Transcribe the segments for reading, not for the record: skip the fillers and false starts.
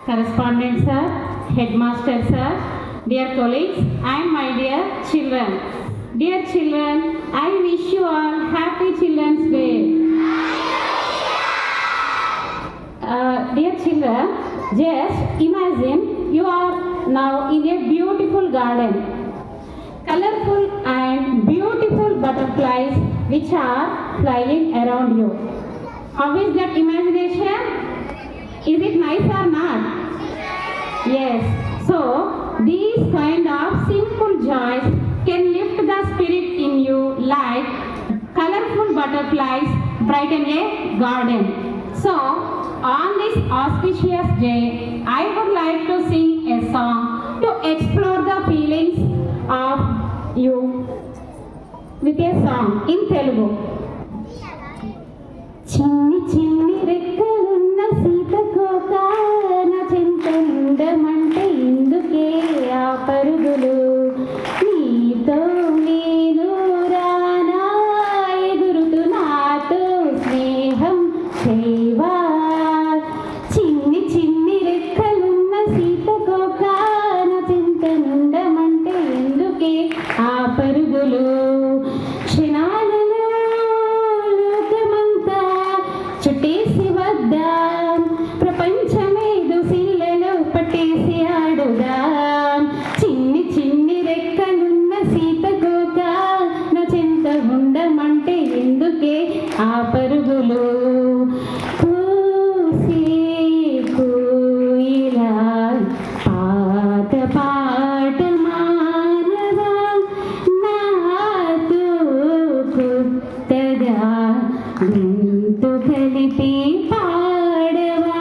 correspondent sir, headmaster sir, dear colleagues and my dear children. Dear children, I wish you all happy Children's Day. Dear children, just imagine you are now in a beautiful garden. Colorful and beautiful butterflies which are flying around you. How is that imagination? Is it nice or not? Yes. So, these kind of simple joys can lift the spirit in you like colorful butterflies brighten a garden. So, on this auspicious day, I would like to sing a song to explore the feelings of you with a song in Telugu. చిన్ని చిన్ని రెక్కలున్న సీతకోక నా చెంత ఉండమంటే ఇందుకే ఆ పరుగులు నీతో నేను రానా ఎగురుతూ నాతో స్నేహం చేయవా చిన్ని చిన్ని రెక్కలున్న సీతకోక నా చెంత ఉండమంటే ఇందుకే ఆ పరుగులు క్షణాలలో లోకమంతా చుట్టేసి వద్దాం ప్రపంచమే దుసిల్లలో పట్టేసి ఆడుదాం చిన్ని చిన్ని రెక్కలున్న సీతకోక నా చెంత ఉండమంటే ఎందుకే ఆ పరుగులు కూసే కోయిలా పాత పాట మానవా నాతో కొత్తగా గొంతు కలిపి పాడవా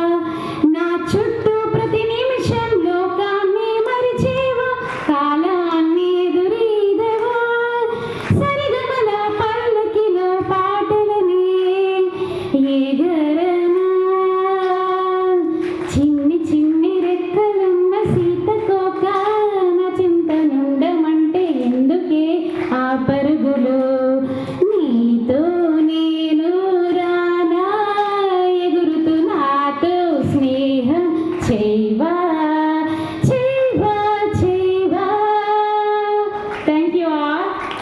నా చుట్టూ ప్రతి నిమిషం లోకాన్ని మరిచేవా కాలాన్ని ఎదురీదవా సరిగమల పల్లకిలో పాటలని ఎగరనా చిన్ని చిన్ని రెక్కలున్న సీతకోక నా చింత నుండమంటే ఎందుకే ఆ పరుగులు నీతో నేను రానా ఎగురుతూ నాతో స్నేహం చేయవా